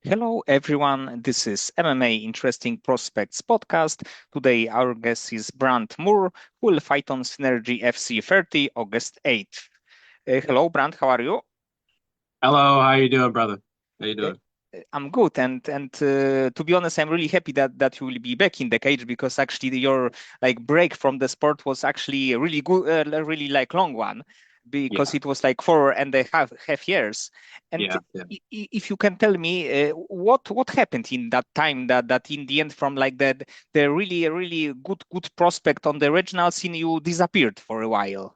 Hello, everyone. This is MMA Interesting Prospects podcast. Today, our guest is Brant Moore, who will fight on Synergy FC 30, August 8th. Hello, Brant. How are you? Hello, how you doing, brother? How you Uh, doing? I'm good, and to be honest, I'm really happy that you will be back in the cage because actually your break from the sport was actually a really good, really long one, because Yeah, it was like 4.5 years. And yeah, yeah. if you can tell me what happened in that time that in the end from like the really good prospect on the regional scene you disappeared for a while.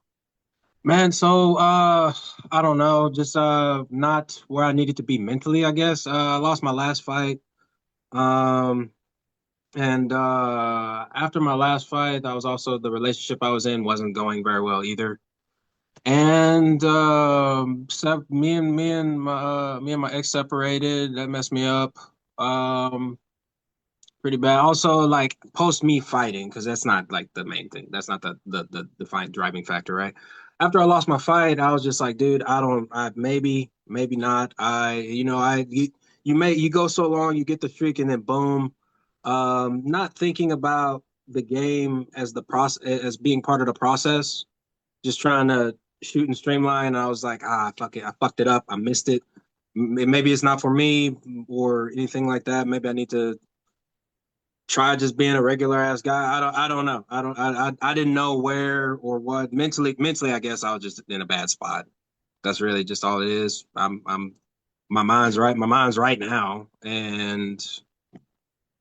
Man, I don't know, just not where I needed to be mentally, I guess. I lost my last fight. Um and after my last fight, I was also the relationship I was in wasn't going very well either. And me and my ex separated. That messed me up. Um Pretty bad. Also, like post me fighting, because that's not like the main thing. That's not the fight driving factor, right? After I lost my fight, I was just like, dude, I maybe not. You go so long, you get the streak, and then boom. Not thinking about the game as the process as being part of the process, just trying to shoot and streamline. I was like, fuck it, I fucked it up, I missed it. Maybe it's not for me or anything like that. Maybe I need to try just being a regular ass guy. I don't know. I didn't know where or what. Mentally I guess I was just in a bad spot. That's really just all it is. I'm my mind's right now and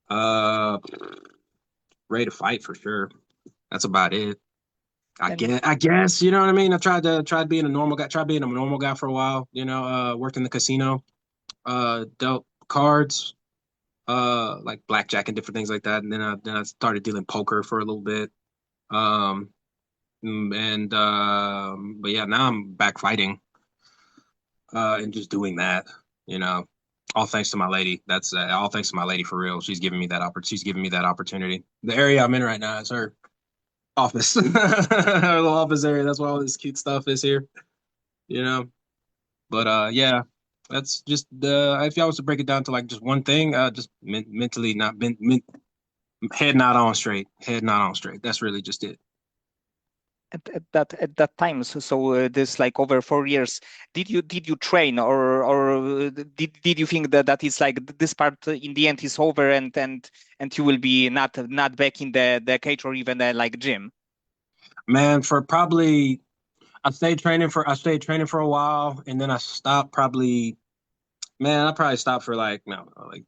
uh ready to fight for sure. That's about it. And I guess, you know what I mean? I tried being a normal guy, tried being a normal guy for a while, worked in the casino, dealt cards, like blackjack and different things like that. And then I started dealing poker for a little bit. Um, but yeah, now I'm back fighting, and just doing that, you know, all thanks to my lady. That's all thanks to my lady for real. She's giving me that opportunity. The area I'm in right now is her office, her little office area. That's why all this cute stuff is here, you know. But yeah, that's just the if I was to break it down to like just one thing, just mentally not been head not on straight. That's really just it. at that time, so this like over 4 years, did you train, or did you think that is like this part in the end is over, and you will be not back in the cage or even the like gym? Man, for probably I stayed training for a while and then I stopped probably I probably stopped for like no like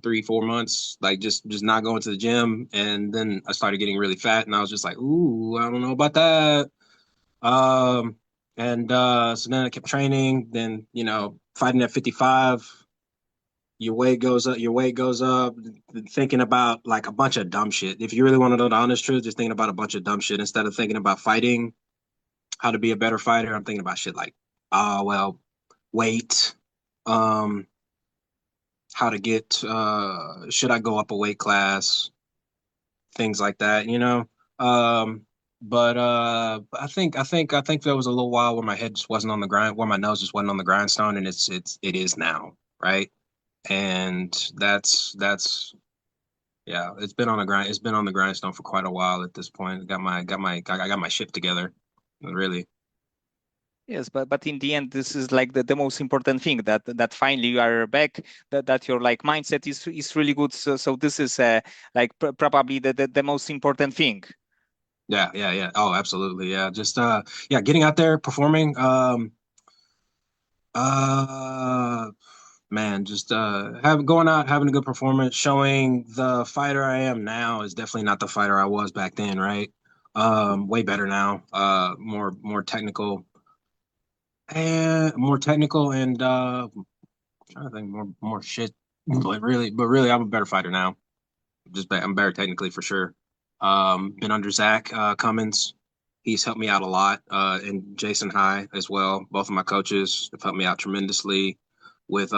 3 4 months, like just not going to the gym, and then I started getting really fat and I was just like, ooh, I don't know about that. Um and so then I kept training, then fighting at 55, your weight goes up, thinking about like a bunch of dumb shit. If you really want to know the honest truth, just thinking about a bunch of dumb shit instead of thinking about fighting, how to be a better fighter. I'm thinking about shit like, well, weight, um, how to get, should I go up a weight class, things like that, you know. Um, but I think there was a little while where my head just wasn't on the grind, where my nose just wasn't on the grindstone, and it is now, right? And that's yeah, it's been on the grind. It's been on the grindstone for quite a while at this point. I got my shit together, really. Yes, but in the end, this is like the most important thing, that finally you are back, that your like mindset is really good. So this is probably the most important thing. Yeah, yeah, yeah. Oh, absolutely. Yeah. Just yeah, getting out there, performing. Uh Man, just have going out, having a good performance, showing the fighter I am now is definitely not the fighter I was back then, right? Way better now. More technical and trying to think more shit. But really I'm a better fighter now. I'm better technically for sure. Been under Zach Cummins. He's helped me out a lot. And Jason High as well. Both of my coaches have helped me out tremendously with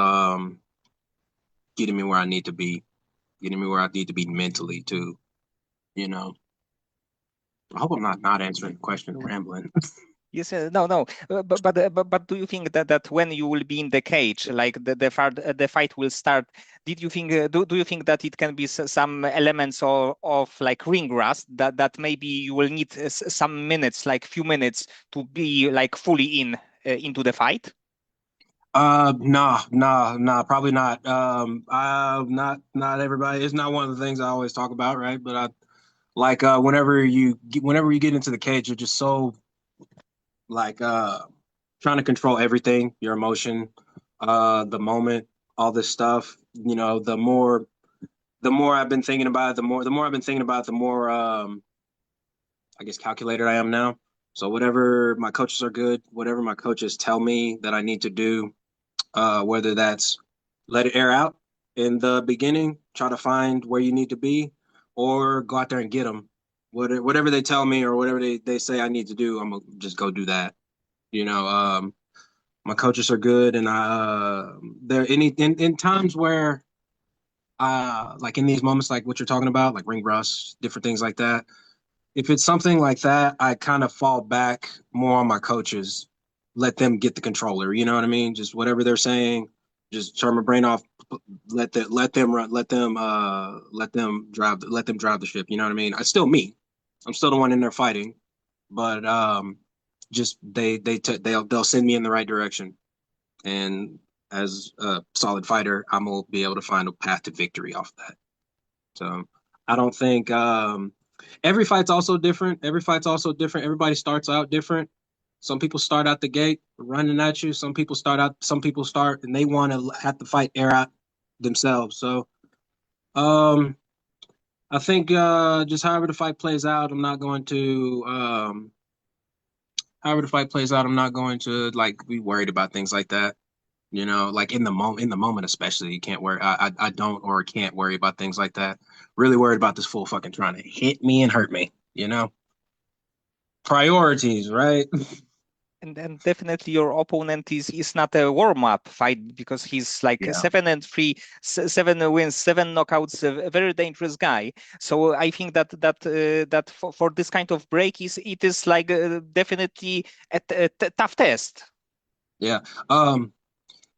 getting me where I need to be, getting me where I need to be mentally too. You know, I hope I'm not answering the question, rambling. Yes, no, no, but do you think that when you will be in the cage, like the fight will start, did you think do you think that it can be some elements of like ring rust that maybe you will need some minutes, like few minutes, to be like fully into the fight? Nah, probably not. Not everybody. It's not one of the things I always talk about, right? But I like whenever you get into the cage, you're just so like trying to control everything, your emotion, the moment, all this stuff. You know, the more I've been thinking about it, the more I've been thinking about it, the more I guess calculated I am now. So whatever my coaches are good, whatever my coaches tell me that I need to do, whether that's let it air out in the beginning, try to find where you need to be, or go out there and get them. Whatever they tell me or whatever they say I need to do, I'm gonna just go do that. You know, my coaches are good, and they're in times where like in these moments, like what you're talking about, like ring rust, different things like that. If it's something like that, I kind of fall back more on my coaches, let them get the controller. You know what I mean? Just whatever they're saying, just turn my brain off. Let them run. Let them drive the ship. You know what I mean? It's still me. I'm still the one in there fighting, but just they'll send me in the right direction. And as a solid fighter, I'm gonna be able to find a path to victory off that. So I don't think every fight's also different. Every fight's also different. Everybody starts out different. Some people start out the gate running at you. Some people start and they want to have the fight air out themselves. So um I think just however the fight plays out, I'm not going to like be worried about things like that. You know, like in the moment, especially, you can't worry. I don't or can't worry about things like that. Really worried about this fool fucking trying to hit me and hurt me. You know, priorities, right? And definitely your opponent is not a warm-up fight because he's like Yeah, 7-3, 7 wins, 7 knockouts, a very dangerous guy. So I think that for this kind of break it is like definitely a tough test. yeah,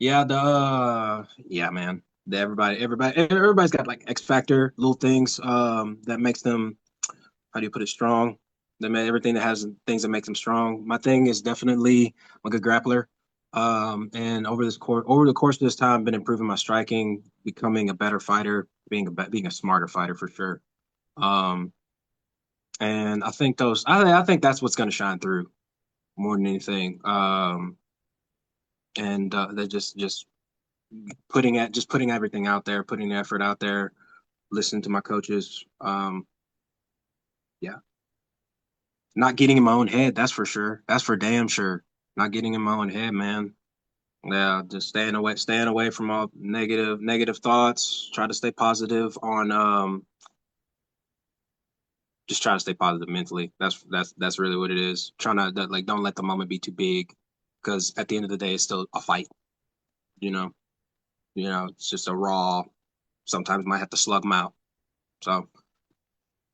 yeah. Yeah, man. Everybody's got like X factor, little things that makes them. How do you put it? Strong. That make everything that has things that makes them strong. My thing is definitely I'm a good grappler. And over the course of this time, I've been improving my striking, becoming a better fighter, being a smarter fighter for sure. Um, and I think that's what's going to shine through more than anything. And they're just putting everything out there, putting the effort out there, listening to my coaches. Yeah, not getting in my own head. That's for sure. That's for damn sure. Not getting in my own head, man. Yeah, just staying away from all negative thoughts. Try to stay positive on just try to stay positive mentally. That's really what it is. Trying to like don't let the moment be too big, because at the end of the day, it's still a fight. You know, it's just a raw. Sometimes might have to slug them out. So,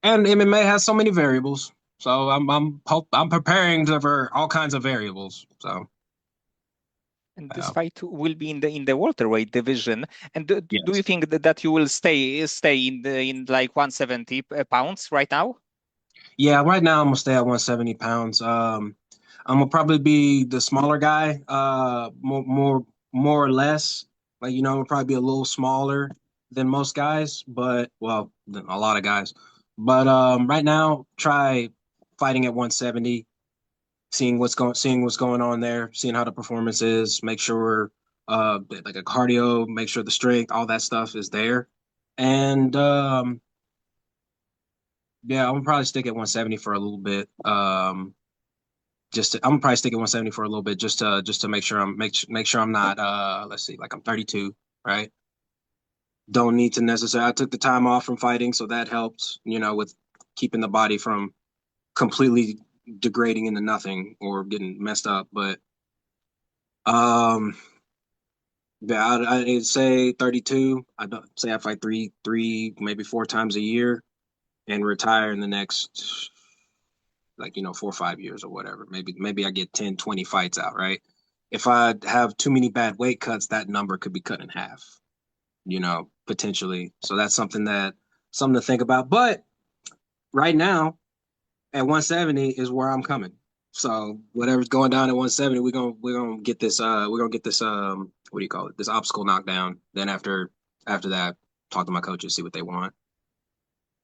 and MMA has so many variables. So I'm preparing for all kinds of variables. So, And this uh, fight will be in the welterweight division. And do you yes. think that you will stay in like 170 pounds right now? Yeah, right now I'm gonna stay at 170 pounds. I'm gonna probably be the smaller guy, more or less. Like, I'm gonna probably be a little smaller than most guys, but well, than a lot of guys. But right now, try fighting at 170, seeing what's going on there, seeing how the performance is, make sure like a cardio, make sure the strength, all that stuff is there. And yeah, I'm gonna probably stick at 170 for a little bit. I'm gonna probably stick at 170 for a little bit, just to make sure I'm not let's see, like I'm 32, right? Don't need to necessarily. I took the time off from fighting, so that helped, with keeping the body from completely degrading into nothing or getting messed up. But um, yeah, I'd say 32. I don't say I fight maybe four times a year and retire in the next. like, 4 or 5 years or whatever. Maybe I get 10, 20 fights out, right? If I have too many bad weight cuts, that number could be cut in half, potentially. So that's something to think about. But right now at 170 is where I'm coming. So whatever's going down at 170, we're gonna get this what do you call it? This obstacle knockdown. Then after that, talk to my coaches, see what they want.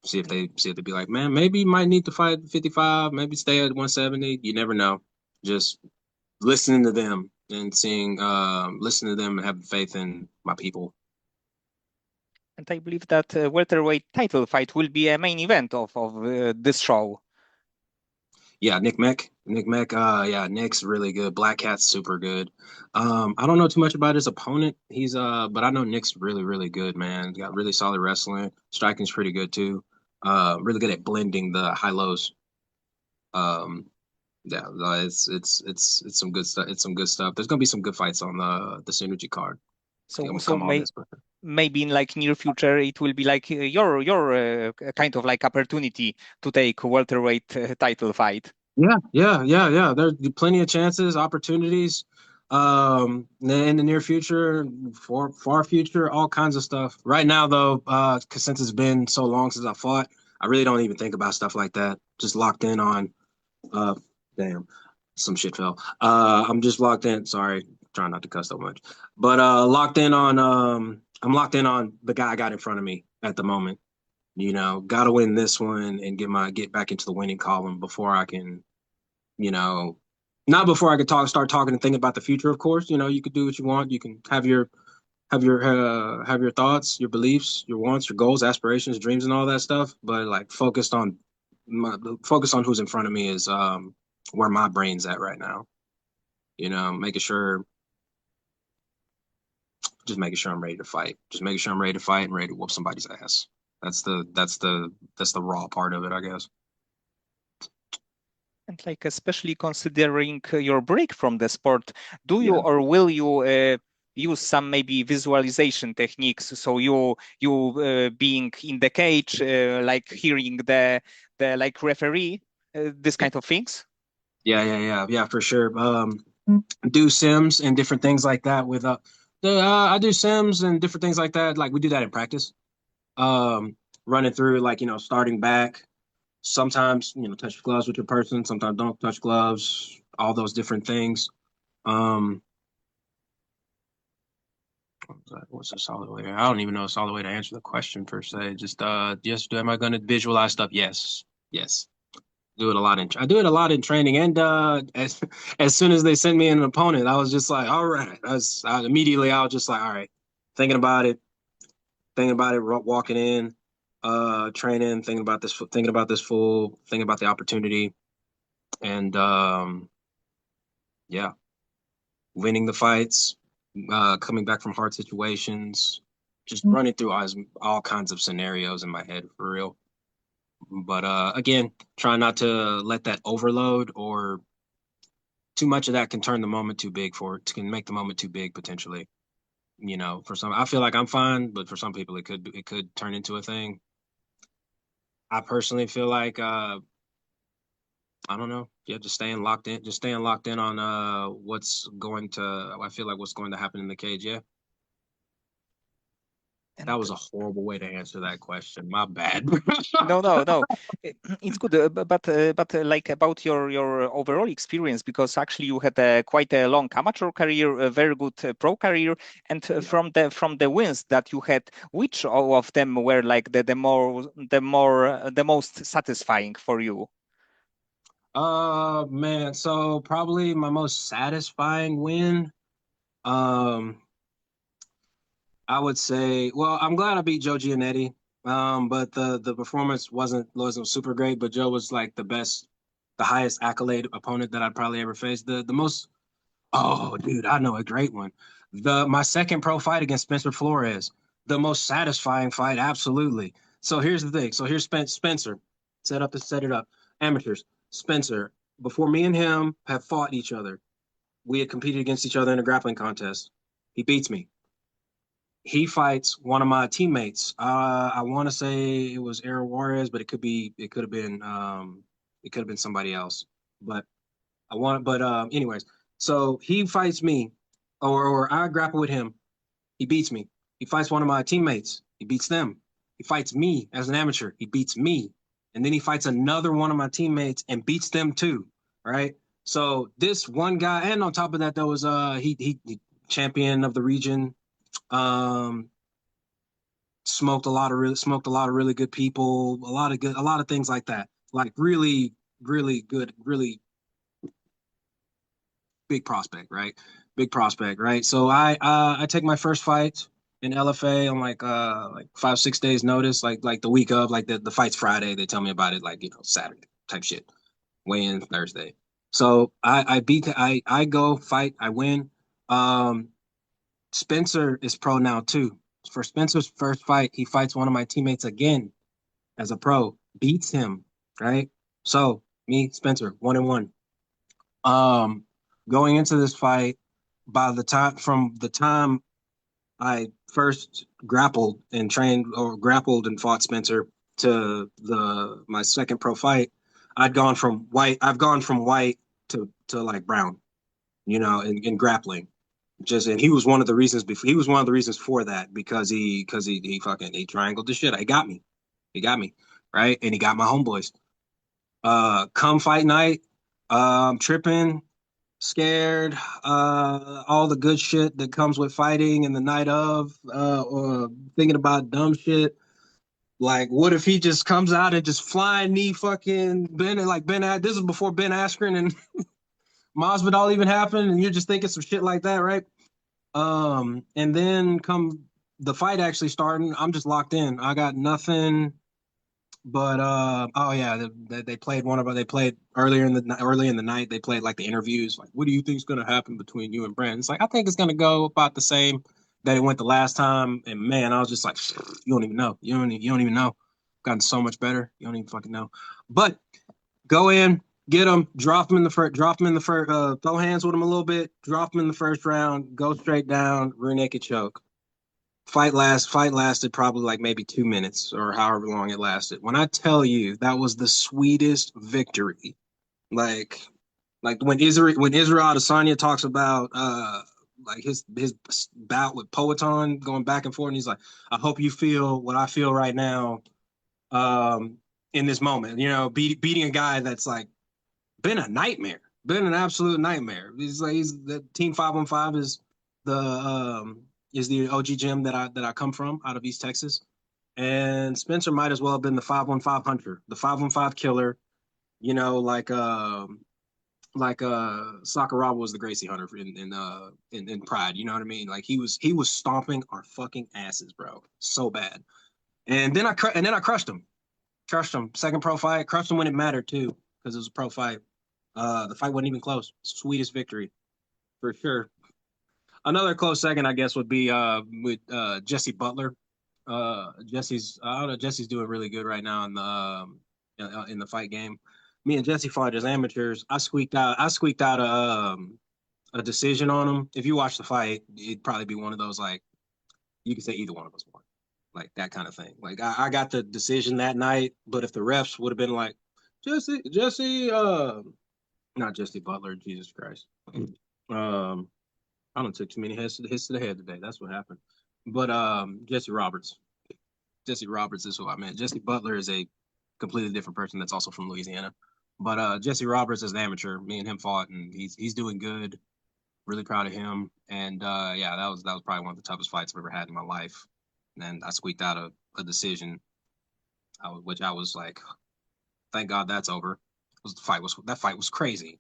See if they be like, man, maybe you might need to fight 55, maybe stay at 170. You never know. Just listening to them and listening to them and having faith in my people. And I believe that welterweight title fight will be a main event of this show. Yeah, Nick Meck, yeah, Nick's really good. Black Cat's super good. I don't know too much about his opponent. But I know Nick's really, really good, man. He's got really solid wrestling. Striking's pretty good too. Really good at blending the high lows. Um, yeah, no, it's some good stuff. It's some good stuff. There's gonna be some good fights on the synergy card. It's So gonna so come may August. maybe in like near future it will be like your kind of like opportunity to take welterweight title fight. Yeah, yeah, yeah, yeah. There's plenty of chances, opportunities, in the near future, far future, all kinds of stuff. Right now, though, since it's been so long since I fought, I really don't even think about stuff like that. Just locked in on, uh, damn, some shit fell. I'm just locked in. Sorry, trying not to cuss so much, but I'm locked in on the guy I got in front of me at the moment. Got to win this one and get back into the winning column before I can you know, not before I could start talking and thinking about the future. Of course, you could do what you want. You can have your thoughts, your beliefs, your wants, your goals, aspirations, dreams, and all that stuff. But like focus on who's in front of me is where my brain's at right now. Making sure, just making sure I'm ready to fight. Just making sure I'm ready to fight and ready to whoop somebody's ass. That's the raw part of it, I guess. And like especially considering your break from the sport, do you Yeah. or will you use some maybe visualization techniques? So you being in the cage, like hearing the like referee, this kind of things. Yeah, for sure. Do sims and different things like that with I do sims and different things like that. Like we do that in practice. Running through like starting back. Sometimes touch gloves with your person. Sometimes don't touch gloves. All those different things. Um, what's a solid way? I don't even know a solid way to answer the question per se. Just am I going to visualize stuff? Yes, yes. I do it a lot in training, and as soon as they sent me an opponent, I was just like, all right. I was just like, all right, thinking about it, walking in, training, thinking about this fool, thinking about the opportunity, and yeah, winning the fights, coming back from hard situations, just running through all kinds of scenarios in my head for real. But again, trying not to let that overload or too much of that can turn the moment too big can make the moment too big potentially. For some, I feel like I'm fine, but for some people, it could turn into a thing. I personally feel like I don't know, yeah, just staying locked in on I feel like what's going to happen in the cage. Yeah, And that was a horrible way to answer that question. My bad. no, it's good. But like about your overall experience, because actually you had quite a long amateur career, a very good pro career, and Yeah. from the wins that you had, which of them were like the most satisfying for you? Man, so probably my most satisfying win. Um, I would say, well, I'm glad I beat Joe Giannetti. But the performance wasn't super great. But Joe was like the highest accolade opponent that I'd probably ever faced. The most. Oh, dude, I know a great one. My second pro fight against Spencer Flores, the most satisfying fight, absolutely. So here's the thing. So here's Spencer. Set it up. Amateurs. Spencer. Before me and him have fought each other, we had competed against each other in a grappling contest. He beats me. He fights one of my teammates. I want to say it was Aaron Juarez, but it could have been. It could have been somebody else, but I want. But anyways, so he fights me, or I grapple with him. He beats me. He fights one of my teammates. He beats them. He fights me as an amateur. He beats me. And then he fights another one of my teammates and beats them too. Right. So this one guy, and on top of that, there was he champion of the region. Um, smoked a lot of really good people, a lot of things like that. Like really, really good, really big prospect, right? Big prospect, right? So I take my first fight in LFA on like 5 6 days notice, like the week of, like the fight's Friday. They tell me about it like Saturday type shit. Weigh in Thursday. So I go fight, I win. Um Spencer is pro now too. For Spencer's first fight, he fights one of my teammates again as a pro, beats him, right? So me, Spencer, 1-1. Um, Going into this fight, from the time I first grappled and trained or grappled and fought Spencer to the my second pro fight, I've gone from white to like brown, in grappling. And he was one of the reasons he was one of the reasons for that because he fucking he triangled the shit. He got me. He got me, right? And he got my homeboys. Come fight night, tripping, scared, all the good shit that comes with fighting and the night of, or thinking about dumb shit. Like, what if he just comes out and just flying knee fucking this is before Ben Askren and Masvidal even happened, and you're just thinking some shit like that, right? And then come the fight actually starting, I'm just locked in. I got nothing but oh yeah, they played they played early in the night. They played like the interviews, like what do you think is going to happen between you and Brent? It's like I think it's going to go about the same that it went the last time. And man, I was just like, you don't even know, you don't even know. Gotten so much better, you don't even fucking know. But go in, get him, drop him in the first, throw hands with him a little bit, drop him in the first round, go straight down, rear naked choke. Fight lasted probably like maybe 2 minutes or however long it lasted. When I tell you that was the sweetest victory, like when Israel Adesanya talks about like his bout with Poetan going back and forth, and he's like, I hope you feel what I feel right now, um, in this moment. Beating a guy that's like been a nightmare, been an absolute nightmare. He's the team 515 is the OG gym that I come from out of East Texas. And Spencer might as well have been the 515 hunter, the 515 killer, Sakuraba was the Gracie hunter in Pride, you know what I mean? Like he was stomping our fucking asses, bro. So bad. And then I crushed him. Crushed him. Second pro fight, crushed him when it mattered too, because it was a pro fight. The fight wasn't even close. Sweetest victory for sure. Another close second, I guess, would be with Jesse Butler. I don't know. Jesse's doing really good right now in the fight game. Me and Jesse fought as amateurs. I squeaked out a decision on him. If you watch the fight, it'd probably be one of those like you could say either one of us won, like that kind of thing. Like I got the decision that night, but if the refs would have been like Jesse, not Jesse Butler, Jesus Christ. Um, I don't took too many hits to the head today. That's what happened. But Jesse Roberts. Jesse Roberts is who I meant. Jesse Butler is a completely different person that's also from Louisiana. But Jesse Roberts is an amateur. Me and him fought, and he's doing good. Really proud of him. And yeah, that was probably one of the toughest fights I've ever had in my life. And I squeaked out a decision, which I was like, thank God that's over. That fight was crazy.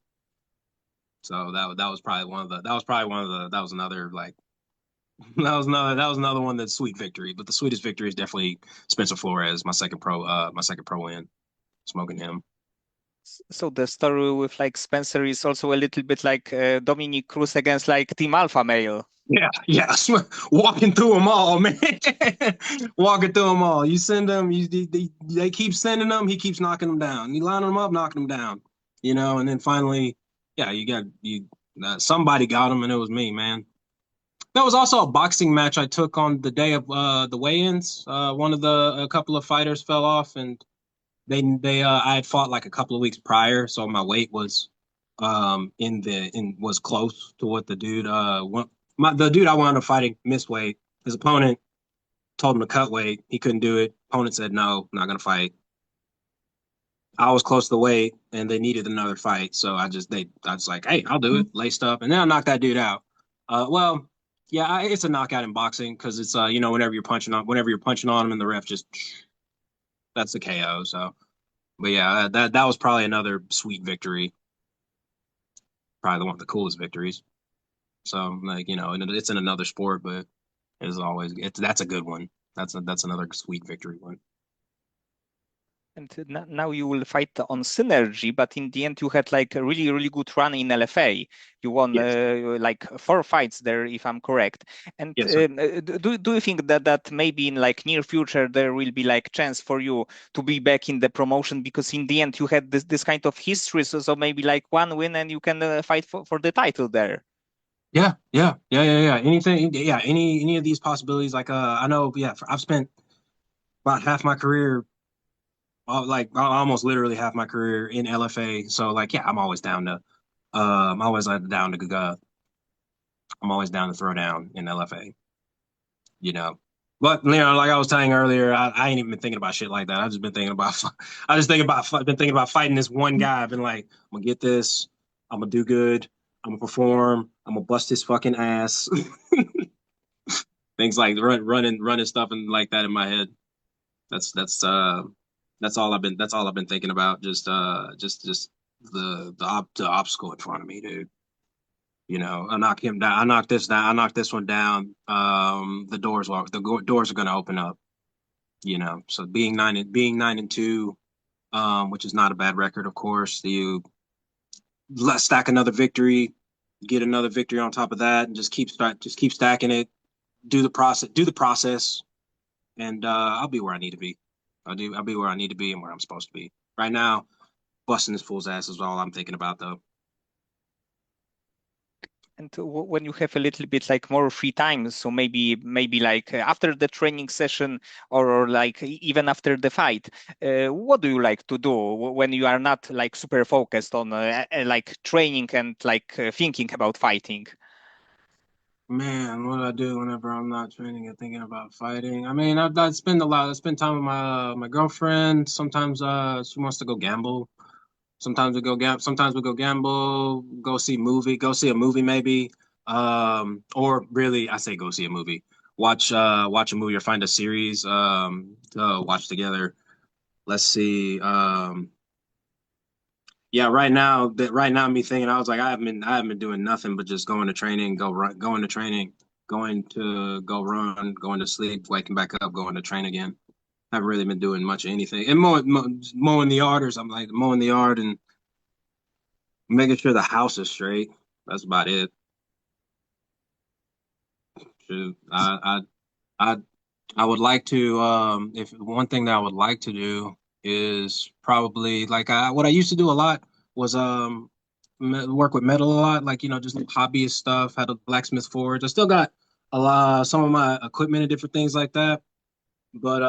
So that was probably that was another like that was another one that's sweet victory. But the sweetest victory is definitely Spencer Flores, my second pro win, smoking him. So the story with like Spencer is also a little bit like Dominic Cruz against like Team Alpha Male. Yeah, yeah, walking through them all, man. Walking through them all. You send them, they keep sending them. He keeps knocking them down. You line them up, knocking them down. And then finally, yeah, somebody got him, and it was me, man. There was also a boxing match I took on the day of the weigh-ins. A couple of fighters fell off, and I had fought like a couple of weeks prior, so my weight was in was close to what the dude the dude I wound up fighting missed weight. His opponent told him to cut weight. He couldn't do it. Opponent said no, I'm not gonna fight. I was close to the weight and they needed another fight. So I was like, hey, I'll do it. Laced up. And then I knocked that dude out. Well, yeah, it's a knockout in boxing because it's whenever you're punching on him and the ref just that's the KO. So but yeah, that was probably another sweet victory. Probably one of the coolest victories. So like, and it's in another sport, but that's a good one. That's another sweet victory one. And now you will fight on Synergy, but in the end you had like a really, really good run in LFA. You won Yes. like 4 fights there, if I'm correct. And Yes, sir. do you think that maybe in like near future there will be like chance for you to be back in the promotion because in the end you had this kind of history, so maybe like one win and you can fight for the title there. Yeah. Anything, yeah, any of these possibilities, like I know, yeah, I've spent about half my career, almost literally half my career in LFA. So like, yeah, I'm always down to I'm always down to throw down in LFA, you know. But like I was saying earlier, I ain't even been thinking about shit like that. I've just been thinking about, been thinking about fighting this one guy. I've been like, I'm gonna get this. I'm gonna do good. I'm gonna perform. I'm gonna bust his fucking ass. Things like running stuff and like that in my head. That's that's uh that's all I've been thinking about. Just the obstacle in front of me, dude. I knock him down. I knock this down. I knock this one down. The doors are gonna open up. So being 9-2, which is not a bad record, of course. You let stack another victory, get another victory on top of that, and just keep stacking it. Do the process, and I'll be where I need to be. I'll be where I need to be and where I'm supposed to be. Right now, busting this fool's ass is all I'm thinking about, though. And when you have a little bit like more free time, so maybe like after the training session or like even after the fight, what do you like to do when you are not like super focused on like training and like thinking about fighting? Man, what do I do whenever I'm not training and thinking about fighting? I mean, I spend a lot. I spend time with my girlfriend. Sometimes she wants to go gamble. Sometimes we go gamble. Go see a movie maybe. Or really, I say go see a movie. Watch a movie or find a series to watch together. Let's see. Yeah, right now me thinking I was like I haven't been doing nothing but just going to training, going to training, going to go run, going to sleep, waking back up, going to train again. I haven't really been doing much of anything. And mowing the yard or something like mowing the yard and making sure the house is straight. That's about it. Shoot, I I would like to if one thing that I would like to do is probably like what I used to do a lot was work with metal a lot, like just hobbyist stuff, had a blacksmith forge. I still got a lot some of my equipment and different things like that, but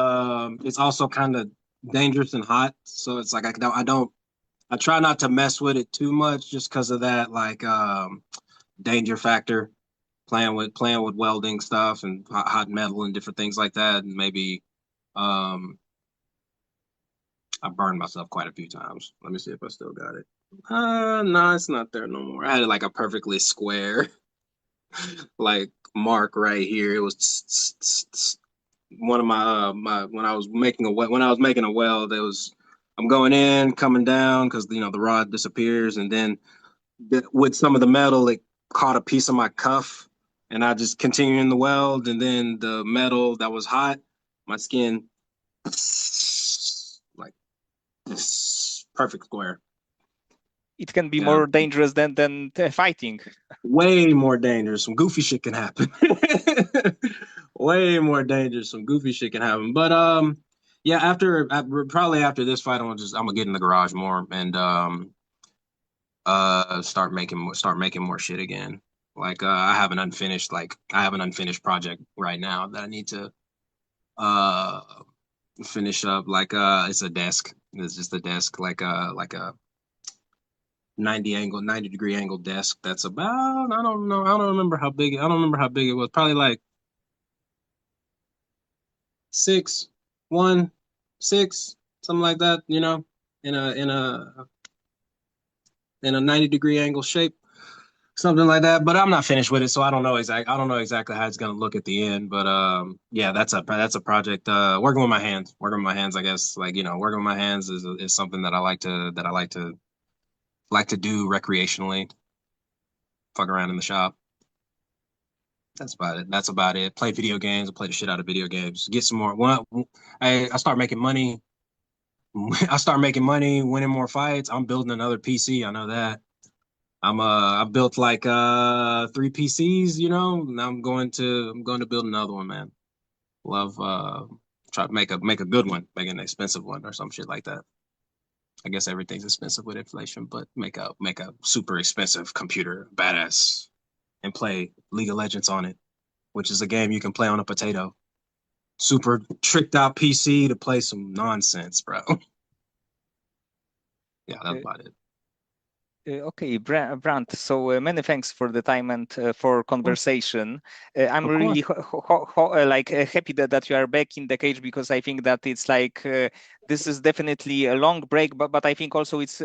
it's also kind of dangerous and hot, so it's like I try not to mess with it too much just because of that like danger factor, playing with welding stuff and hot metal and different things like that. And maybe um, I burned myself quite a few times. Let me see if I still got it. No, it's not there no more. I had like a perfectly square like mark right here. It was one of my when I was making a weld. It was I'm going in, coming down because the rod disappears, and then with some of the metal, it caught a piece of my cuff, and I just continued in the weld, and then the metal that was hot, my skin, like this perfect square. It can be Yeah, more dangerous than fighting. way more dangerous. Some goofy shit can happen. Way more dangerous. Some goofy shit can happen. But yeah. Probably after this fight, I'm gonna get in the garage more and start making more shit again. Like I have an unfinished project right now that I need to uh finish up. Like it's a desk. It's just a desk like a 90 degree angle desk. That's about I don't know. I don't remember how big. I don't remember how big it was. Probably like 6'1", 6", something like that. You know, in a 90 degree angle shape, something like that. But I'm not finished with it, so I don't know exactly how it's gonna look at the end. But yeah, that's a project. Working with my hands, I guess. Like working with my hands is something that I like to do recreationally. Fuck around in the shop. That's about it. That's about it. Play video games. I play the shit out of video games. Get some more. I start making money. I start making money, winning more fights. I'm building another PC. I know that. I built like 3 PCs, Now I'm going to build another one, man. Love try to make a good one, make an expensive one or some shit like that. I guess everything's expensive with inflation, but make a super expensive computer, badass, and play League of Legends on it, which is a game you can play on a potato. Super tricked out PC to play some nonsense, bro. Yeah, that's about it. Okay, Brant, so many thanks for the time and for conversation. I'm Of course. really happy that you are back in the cage because I think that it's like this is definitely a long break, but I think also it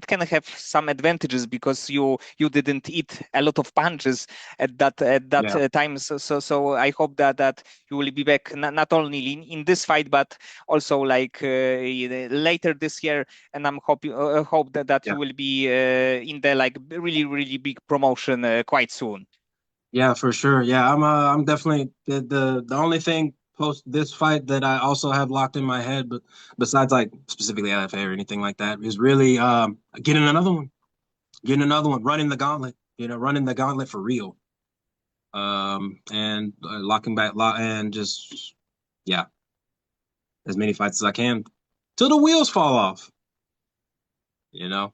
can have some advantages because you didn't eat a lot of punches at that Yeah. time. So I hope that you will be back not only in this fight but also like later this year, and I'm hope that Yeah. you will be in the like really big promotion quite soon. Yeah, for sure. Yeah, I'm definitely the only thing post this fight that I also have locked in my head, but besides like specifically LFA or anything like that, is really getting another one. Getting another one, running the gauntlet, running the gauntlet for real. And locking back and just yeah, as many fights as I can till the wheels fall off, you know.